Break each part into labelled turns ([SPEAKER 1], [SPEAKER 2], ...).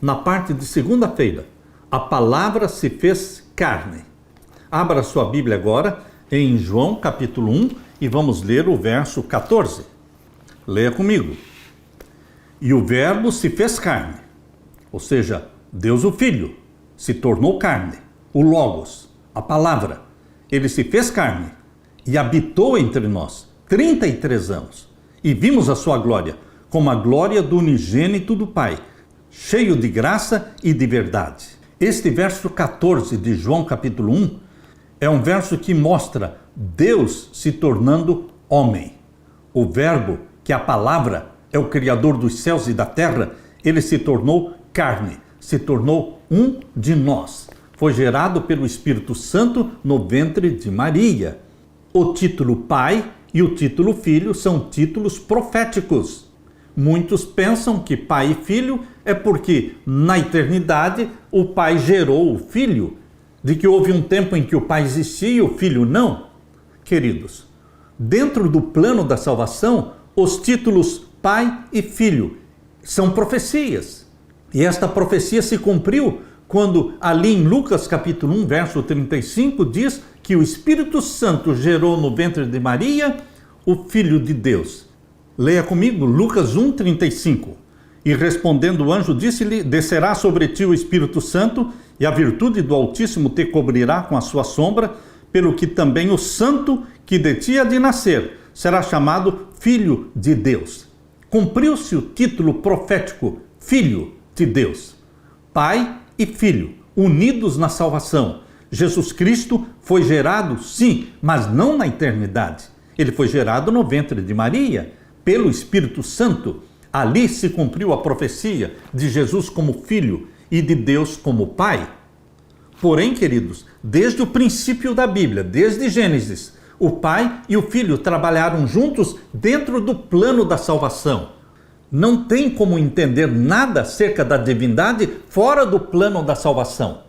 [SPEAKER 1] na parte de segunda-feira. A palavra se fez carne. Abra sua Bíblia agora em João capítulo 1 e vamos ler o verso 14. Leia comigo. E o verbo se fez carne, ou seja, Deus o Filho, se tornou carne, o Logos, a palavra. Ele se fez carne e habitou entre nós 33 anos. E vimos a sua glória, como a glória do unigênito do Pai, cheio de graça e de verdade. Este verso 14 de João capítulo 1 é um verso que mostra Deus se tornando homem. O verbo, que é a palavra, é o Criador dos céus e da terra, ele se tornou carne, se tornou um de nós. Foi gerado pelo Espírito Santo no ventre de Maria. O título Pai e o título Filho são títulos proféticos. Muitos pensam que Pai e Filho é porque na eternidade o Pai gerou o Filho, de que houve um tempo em que o Pai existia e o Filho não. Queridos, dentro do plano da salvação, os títulos Pai e Filho são profecias. E esta profecia se cumpriu quando ali em Lucas capítulo 1, verso 35, diz que o Espírito Santo gerou no ventre de Maria o Filho de Deus. Leia comigo, Lucas 1, 35. E respondendo o anjo, disse-lhe: descerá sobre ti o Espírito Santo, e a virtude do Altíssimo te cobrirá com a sua sombra, pelo que também o santo que de ti há de nascer será chamado Filho de Deus. Cumpriu-se o título profético, Filho de Deus. Pai e Filho, unidos na salvação. Jesus Cristo foi gerado, sim, mas não na eternidade. Ele foi gerado no ventre de Maria, pelo Espírito Santo. Ali se cumpriu a profecia de Jesus como Filho e de Deus como Pai. Porém, queridos, desde o princípio da Bíblia, desde Gênesis, o Pai e o Filho trabalharam juntos dentro do plano da salvação. Não tem como entender nada acerca da divindade fora do plano da salvação.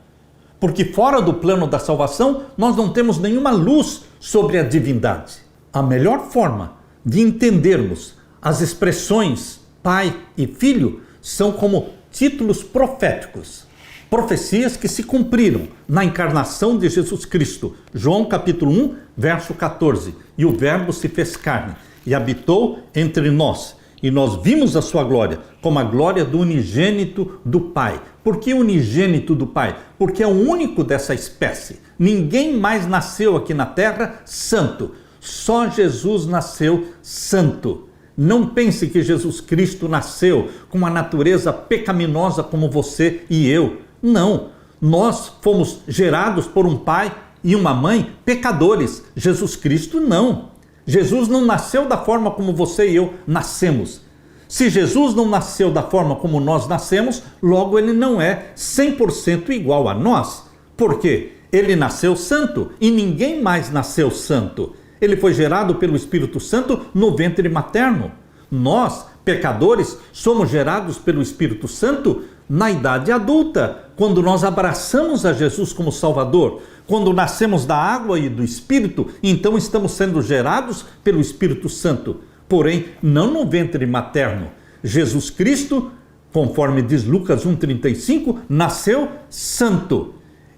[SPEAKER 1] Porque fora do plano da salvação, nós não temos nenhuma luz sobre a divindade. A melhor forma de entendermos as expressões Pai e Filho são como títulos proféticos. Profecias que se cumpriram na encarnação de Jesus Cristo. João capítulo 1, verso 14. E o verbo se fez carne e habitou entre nós. E nós vimos a sua glória, como a glória do unigênito do Pai. Por que unigênito do Pai? Porque é o único dessa espécie. Ninguém mais nasceu aqui na terra santo. Só Jesus nasceu santo. Não pense que Jesus Cristo nasceu com uma natureza pecaminosa como você e eu. Não. Nós fomos gerados por um pai e uma mãe pecadores. Jesus Cristo não. Jesus não nasceu da forma como você e eu nascemos. Se Jesus não nasceu da forma como nós nascemos, logo ele não é 100% igual a nós. Por quê? Ele nasceu santo e ninguém mais nasceu santo. Ele foi gerado pelo Espírito Santo no ventre materno. Nós, pecadores, somos gerados pelo Espírito Santo na idade adulta, quando nós abraçamos a Jesus como Salvador. Quando nascemos da água e do Espírito, então estamos sendo gerados pelo Espírito Santo. Porém, não no ventre materno. Jesus Cristo, conforme diz Lucas 1,35, nasceu santo.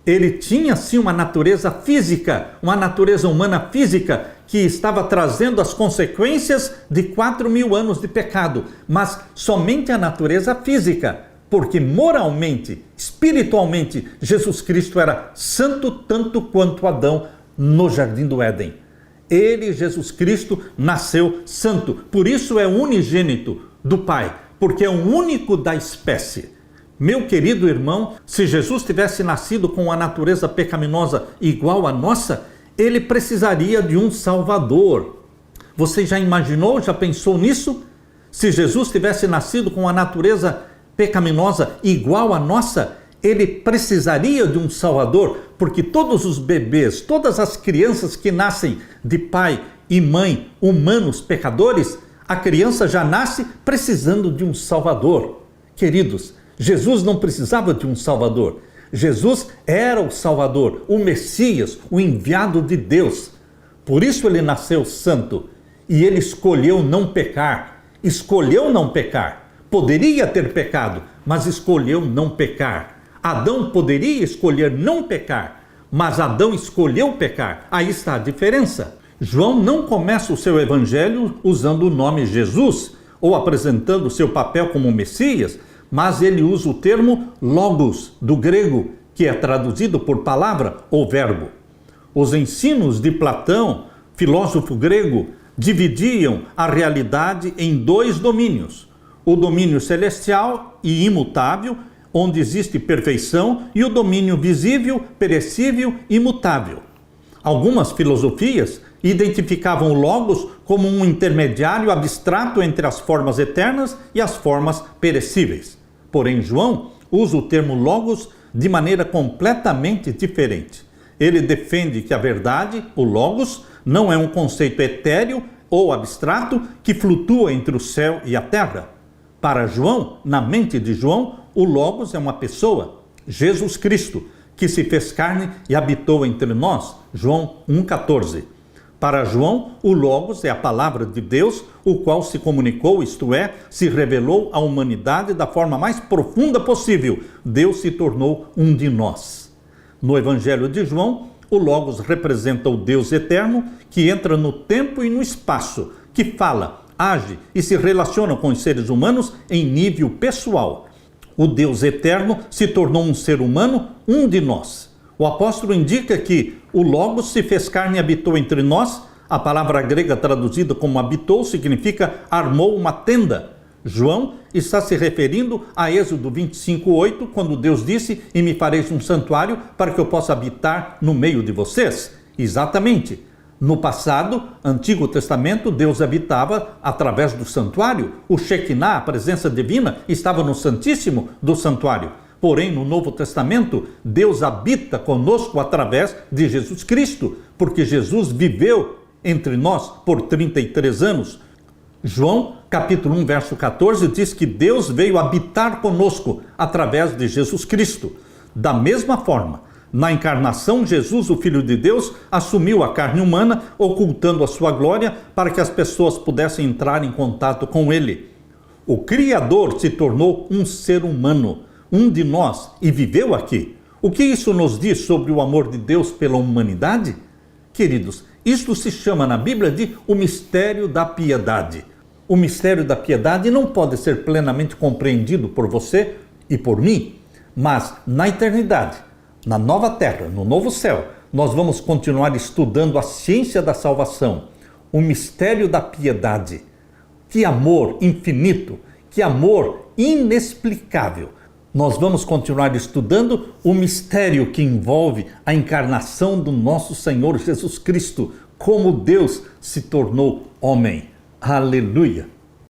[SPEAKER 1] Ele tinha sim uma natureza física, uma natureza humana física, que estava trazendo as consequências de 4.000 anos de pecado, mas somente a natureza física, porque moralmente, espiritualmente, Jesus Cristo era santo tanto quanto Adão no Jardim do Éden. Ele, Jesus Cristo, nasceu santo, por isso é unigênito do Pai, porque é o único da espécie. Meu querido irmão, se Jesus tivesse nascido com a natureza pecaminosa igual à nossa, ele precisaria de um Salvador. Você já imaginou, já pensou nisso? Se Jesus tivesse nascido com a natureza pecaminosa igual à nossa, ele precisaria de um Salvador, porque todos os bebês, todas as crianças que nascem de pai e mãe humanos pecadores, a criança já nasce precisando de um Salvador. Queridos, Jesus não precisava de um Salvador. Jesus era o Salvador, o Messias, o enviado de Deus. Por isso ele nasceu santo e ele escolheu não pecar. Escolheu não pecar. Poderia ter pecado, mas escolheu não pecar. Adão poderia escolher não pecar, mas Adão escolheu pecar. Aí está a diferença. João não começa o seu evangelho usando o nome Jesus ou apresentando o seu papel como Messias, mas ele usa o termo logos, do grego, que é traduzido por palavra ou verbo. Os ensinos de Platão, filósofo grego, dividiam a realidade em dois domínios: o domínio celestial e imutável, onde existe perfeição, e o domínio visível, perecível e imutável. Algumas filosofias identificavam o Logos como um intermediário abstrato entre as formas eternas e as formas perecíveis. Porém, João usa o termo Logos de maneira completamente diferente. Ele defende que a verdade, o Logos, não é um conceito etéreo ou abstrato que flutua entre o céu e a terra. Para João, na mente de João, o Logos é uma pessoa, Jesus Cristo, que se fez carne e habitou entre nós. João 1,14. Para João, o Logos é a palavra de Deus, o qual se comunicou, isto é, se revelou à humanidade da forma mais profunda possível. Deus se tornou um de nós. No Evangelho de João, o Logos representa o Deus eterno que entra no tempo e no espaço, que fala, age e se relaciona com os seres humanos em nível pessoal. O Deus eterno se tornou um ser humano, um de nós. O apóstolo indica que o Logos se fez carne e habitou entre nós. A palavra grega traduzida como habitou significa armou uma tenda. João está se referindo a Êxodo 25:8, quando Deus disse: "E me fareis um santuário para que eu possa habitar no meio de vocês." Exatamente. No passado, Antigo Testamento, Deus habitava através do santuário. O Shekinah, a presença divina, estava no Santíssimo do santuário. Porém, no Novo Testamento, Deus habita conosco através de Jesus Cristo, porque Jesus viveu entre nós por 33 anos. João, capítulo 1, verso 14, diz que Deus veio habitar conosco através de Jesus Cristo. Da mesma forma, na encarnação, Jesus, o Filho de Deus, assumiu a carne humana, ocultando a sua glória para que as pessoas pudessem entrar em contato com Ele. O Criador se tornou um ser humano, um de nós, e viveu aqui. O que isso nos diz sobre o amor de Deus pela humanidade? Queridos, isto se chama na Bíblia de o mistério da piedade. O mistério da piedade não pode ser plenamente compreendido por você e por mim, mas na eternidade, na nova terra, no novo céu, nós vamos continuar estudando a ciência da salvação, o mistério da piedade. Que amor infinito, que amor inexplicável. Nós vamos continuar estudando o mistério que envolve a encarnação do nosso Senhor Jesus Cristo, como Deus se tornou homem. Aleluia!